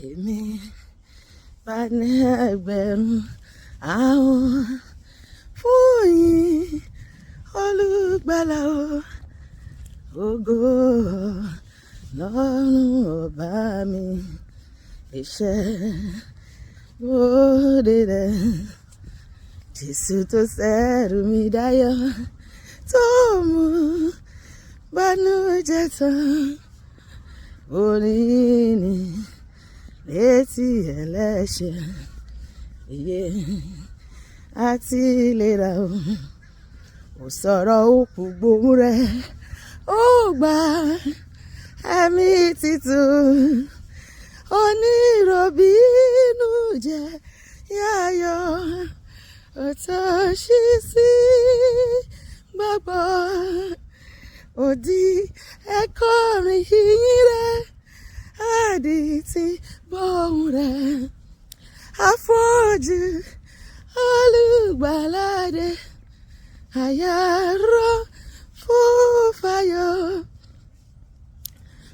èmi bá ní ẹgbẹ̀rún ahọ́n fún yín Olùgbàlà ògo lọ́run ọba mi iṣẹ́ bóde rẹ̀ Jésù tó ṣẹ́rù mi dáyọ̀ tó mú bánújẹ́ tán orin ni létí ẹlẹ́ṣẹ̀ iye àti ìlera ò sọ̀rọ̀ òkú gbóhùn rẹ̀ ó gba ẹ̀mí títún onírọ̀bínú jẹ́ yáyọ̀ ọ̀tọ̀ ṣí sí gbàgbọ́ òdì ẹ̀kọ́ rìn yín rẹ̀ àdì tí bọ́hùn rẹ̀ afọ́jú Olùgbàlàdé àyàrọ̀ fún fàyọ̀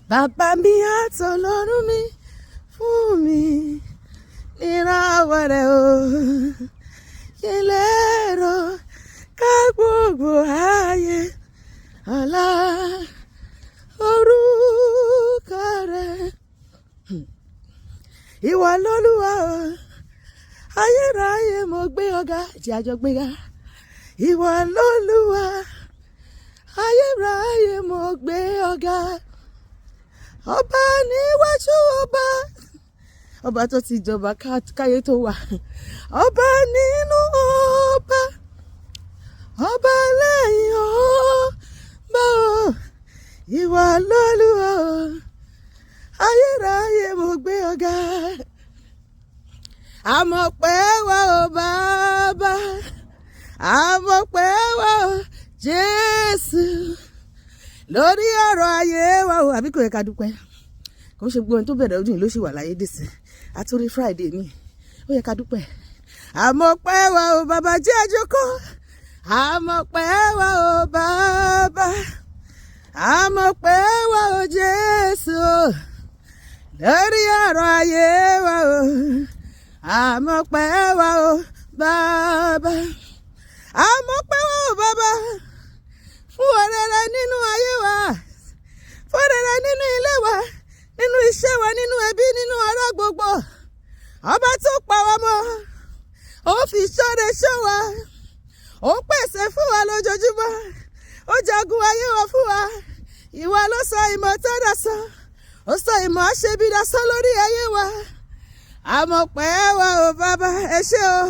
bàbá mi àtọlọ́run mi fún mi níràwọ̀ rẹ̀ o kí lérò ká gbogbo ayé ọlá orúkọ rẹ̀ ìwọ lólúwa o ayérayé mo gbé ọ̀gá jẹ́ àjọ gbéga ìwọ lólúwa ayérayé mo gbé ọ̀gá ọba níwájú ọba tó ti jọba káyé tó wà ọba nínú ọba lẹ́yìn ọba ìwọ lólúwa ayérayé mo gbé ọ̀gá àmọ̀pẹ́ wa o bàbá àmọ̀pẹ́ wa o Jésù lórí ọ̀rọ̀ ayé wa o àbí kò yẹ ká dúpẹ́ kò ń ṣe gbogbo ohun tó bẹ̀rẹ̀ ọdún yìí ló sì wà láyé dìsí àtúrí Friday ní ó yẹ ká dúpẹ́ àmọ̀pẹ́ wa o bàbá jẹ́ àjọkọ́ àmọ̀pẹ́ wa o bàbá àmọ̀pẹ́ wa o Jésù lórí ọ̀rọ̀ ayé wa o àmọ̀pẹ́ wa o bàbá àmọ̀pẹ́ wa o bàbá fún òrèrè nínú ayé wa fún òrèrè nínú ilé wa nínú iṣẹ́ wa nínú ẹbí nínú ará gbogbo ọba tó pa wá mọ́ ó fi ṣọ́re ṣọ́ wa ó pèsè fún wa lójoojúmọ́ ó jagun ayé wa fún wa ìwà ló sọ ìmọ̀ tó dasán ó sọ ìmọ̀ àṣebí dasán lórí ayé wa àmọ̀pẹ́ wa o bàbá ẹ ṣé o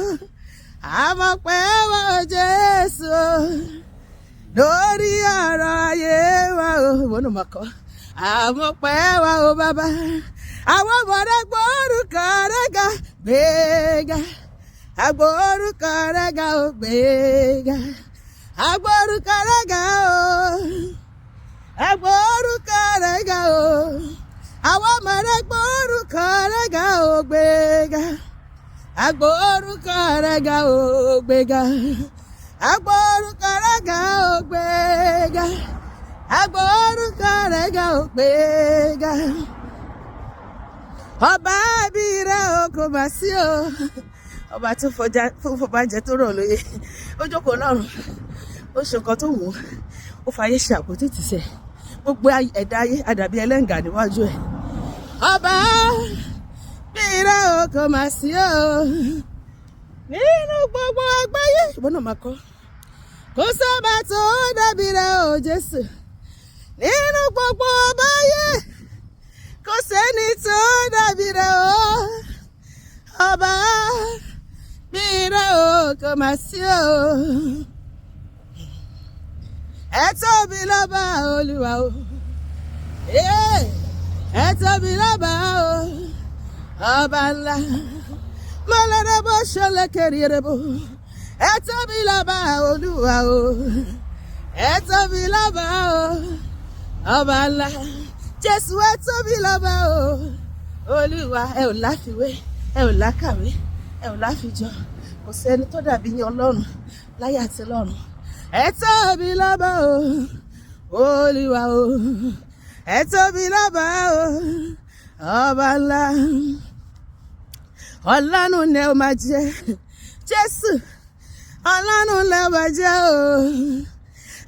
àmọ̀pẹ́ wa o Jésù lórí ọ̀rọ̀ ayé wa o ìwọ náà máa kọ́ àmọ̀pẹ́ wa o bàbá àwọn ọmọdé gbórúkọ rẹ̀ ga gbéga agbórúkọ rẹ̀ ga o gbéga agbórúkọ rẹ̀ ga o agbórúkọ rẹ̀ ga o àwọn ọmọdé gbórúkọ rẹ̀ ga o gbéga agbórúkọ rẹ̀ ga o gbéga agbórúkọ rẹ̀ ga o gbéga agbórúkọ rẹ̀ ga o gbéga ọba bí rẹ̀ o kò mà sí o ọba tó fọba jẹ tó rọ̀ lóye ó jókòó lọ́rùn ó ṣe nǹkan tó wù ú ó fàyè ṣe àpótí tìṣẹ gbogbo ẹ̀dá ayé àdàbí ẹlẹ́ǹgà níwájú ẹ̀ ọba bí rẹ̀ o kò mà sí o nínú gbogbo àgbáyé ìbọn náà máa kọ́ kò sọ́ba tó dàbí rẹ̀ o Jésù nínú gbogbo àgbáyé kò sẹ́ni tó dàbí rẹ̀ o ọba bí rẹ̀ o kò mà sí o ẹ tóbi lọ́ba Olúwa o ẹ tóbi lọ́ba o ọba ńlá mọ́lẹ́rẹ́ bó ṣọlẹ̀ kéré bó ẹ tóbi lọ́ba Olúwa o ẹ tóbi lọ́ba o ọba ńlá Jésù ẹ tóbi lọ́ba o Olúwa ẹ ò láfiwé ẹ ò lákàwé ẹ ò láfijọ kò sẹ́ni tó dàbí yín Ọlọ́run láyé àti lọ́run ẹ tóbi lọ́ba o Olúwa o ẹ tóbi lọ́ba o ọba ńlá. Ọlọ́run lẹ ó máa jẹ́ Jésù, Ọlọ́run lẹ ó máa jẹ́ o,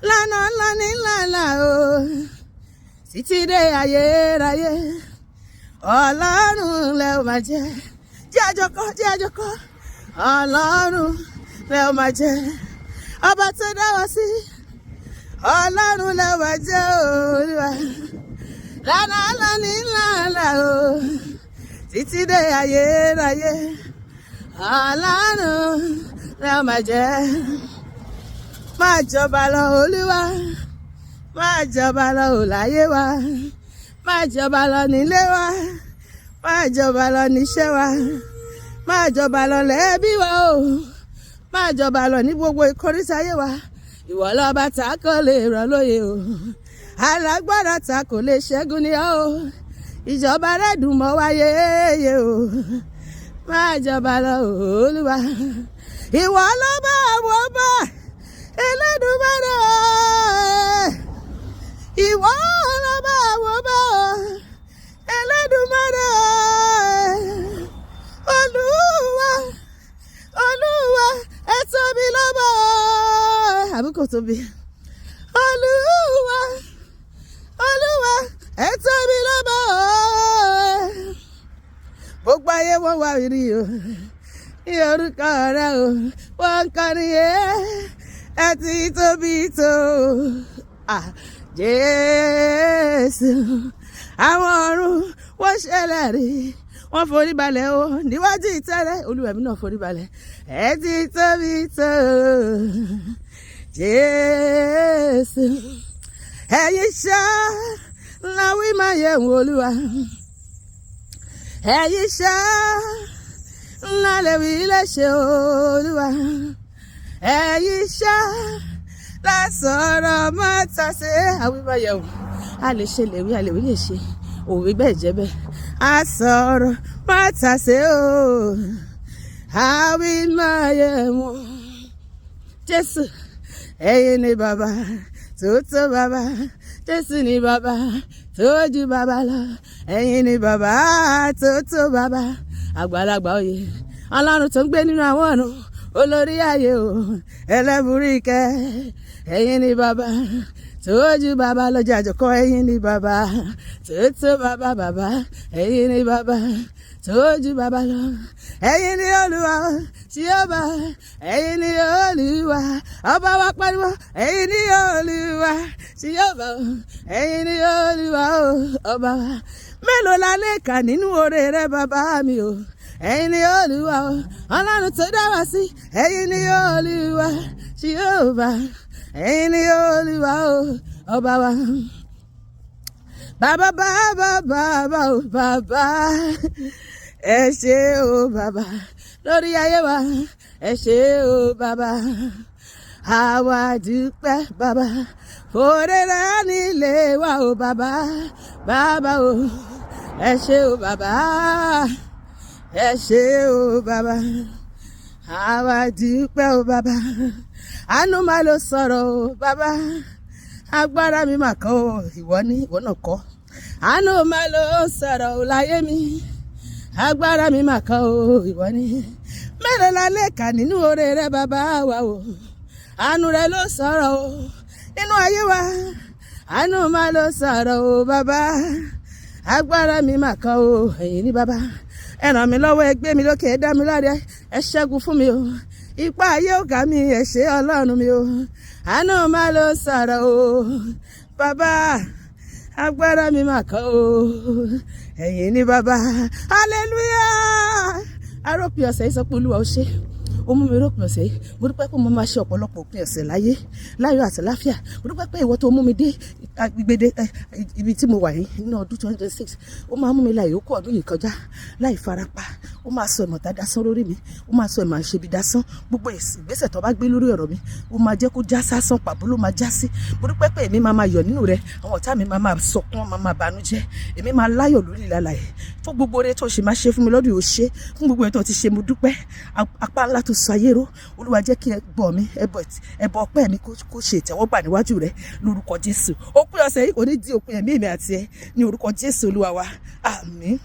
lánàá lónìí lọ́la o, títí dé ayérayé. Ọlọ́run lẹ ó máa jẹ́, jẹ́ àjọkọ́, Ọlọ́run lẹ ó máa jẹ́, ọba tó dá wa sí. Ọlọ́run lẹ ó máa jẹ́ Olúwa, lánàá lónìí lọ́la o, títí dé ayérayé. Ọlọ́run lẹ ó máa jẹ́. Máa jọba lọ Olúwa, máa jọba lọ láyé wa, máa jọba lọ nílé wa, máa jọba lọ níṣẹ́ wa, máa jọba lọ lẹ́bí wa o, máa jọba lọ ní gbogbo ìkóríta ayé wa. Ìwọ lọ́ba tá kò lè rọ̀ lóyè o, alágbára tá kò lè ṣẹ́gun ni ọ́ o, ìjọba rẹ̀ dùn mọ́ wa yéye o, máa jọba lọ Olúwa. Ìwọ lọ́ba àwọn ọba Elédùmarè, ìwọ lọ́ba àwọn ọba Elédùmarè. Olúwa, Olúwa, ẹ tóbi lọ́ba, àbí kò tóbi? Olúwa, Olúwa, ẹ tóbi lọ́ba. Gbogbo ayé wọn wá rí o, ní orúkọ rẹ o, wọ́n ń kọrin yé, ẹ ti tóbi tó Jésù. Àwọn ọ̀run wọ́n ṣẹlẹ̀ rí, wọ́n forí balẹ̀ o níwájú ìtẹ́rẹ́. Olúwa mi náà forí balẹ̀, ẹ ti tóbi tó Jésù. Ẹ̀yin ṣá ńlá wí máa yẹ̀ wò Olúwa, ẹ̀yin ṣá ńlá lè wí lè ṣe Olúwa, ẹ̀yin ṣá lásọ̀rọ̀ mọ́ta ṣe. Àwí máa yẹ̀ wò, a lè ṣe lè wí, a lè wí lè ṣe, òwe bẹ́ẹ̀ jẹ́ bẹ́ẹ̀. A sọ̀rọ̀ mọ́ta ṣe o, àwí máa yẹ̀ wò. Jésù, ẹ̀yin ni bàbá tó tó bàbá, Jésù ni bàbá tó ju bàbá lọ, ẹ̀yin ni bàbá tó tó bàbá. Àgbàlagbà oyè, Ọlọ́run tó ń gbé nínú àwọn ọ̀run, olórí ayé o, ẹlẹ́bùrú ìkẹ́. Ẹ̀yin ni bàbá tó ju bàbá lọ, jẹ́ àjọkọ́. Ẹ̀yin ni bàbá tó tó bàbá, bàbá. Ẹ̀yin ni bàbá tó ju bàbá lọ, ẹ̀yin ni Olúwa tí ó bá, ẹ̀yin ni Olúwa ọba wa pariwo, ẹ̀yin ni Olúwa tí ó bá, ẹ̀yin ni Olúwa ọba wa. Mélòó la lè kà nínú oore rẹ bàbá mi o, ẹ̀yin ni Olúwa Ọlọ́run tó dá wa sí, ẹ̀yin ni Olúwa tí ó bá, ẹ̀yin ni Olúwa ọba wa. Bàbá bàbá bàbá o bàbá, ẹ ṣé o bàbá lórí ayé wa, ẹ ṣé o bàbá. Àwa dúpẹ́ bàbá fòrè rẹ nílé wa o bàbá, bàbá o ẹ ṣé o bàbá, ẹ ṣé o bàbá. Àwa dúpẹ́ o bàbá, àánú máa ló sọ̀rọ̀ o bàbá, agbára mi mà kọ́ o, ìwọ náà kọ́. Àánú máa ló sọ̀rọ̀ o láyé mi, agbára mi mà kọ́ o, ìwọ ni. Mélòó la lè kà nínú oore rẹ bàbá wa o, àánú rẹ ló sọ̀rọ̀ o nínú ayé wa, àánú máa ló sọ̀rọ̀ o bàbá, agbára mi mà kọ́ o. Ẹ̀yin ni bàbá, ẹ ràn mí lọ́wọ́, ẹ gbé mi lókè, ẹ dá mi láre, ẹ ṣẹ́gun fún mi o, ipá ayé ò ká mi, ẹ ṣé Ọlọ́run mi o, àánú máa ló sọ̀rọ̀ o bàbá, agbára mi mà kọ́ o. Ẹ̀yin ni bàbá, hallelujah. Arópin ọ̀sẹ̀ yìí sọ pé Olúwa ó ṣe, ó mú mi rópin ọ̀sẹ̀ yìí. Mo dúpẹ́ pé mo máa ṣe ọ̀pọ̀lọpọ̀ òpin ọ̀sẹ̀ láyé láyọ̀ àti láfíà. Mo dúpẹ́ pé ìwọ tó mú mi dé ibi tí mo wà yìí nínú ọdún 2026, ó máa mú mi la ìyókù ọdún yìí kọjá láì farapa. Ó máa sọ ìmọ̀ta dasán lórí mi, ó máa sọ ìmọ̀ àṣebi dasán. Gbogbo ìgbésẹ̀ tó bá gbé lórí ọ̀rọ̀ mi, ó máa jẹ́ kó já sásán, pàbó ló máa já sí. Mo dúpẹ́ pé èmi máa yọ̀ nínú rẹ, àwọn ọ̀tá mi máa sọkún, máa bànújẹ́, èmi máa láyọ̀ lórí ìlàlàyé. Fún gbogbo oore tó ṣe máa ṣe fún mi lọ́dún yìí ó ṣe, fún gbogbo ẹ̀ tó ti ṣe mo dúpẹ́. Apá ńlá tó sọ ayé ró, Olúwa jẹ́ kí ẹbọ mi, ẹbọ ọpẹ́ mi kó ṣe ìtẹ́wọ́gbà níwájú rẹ lórúkọ Jésù. Òpin ọ̀sẹ̀ yìí kò ní di òpin ẹ̀mí mi àti ẹ ní orúkọ Jésù Olúwa wa, àmín.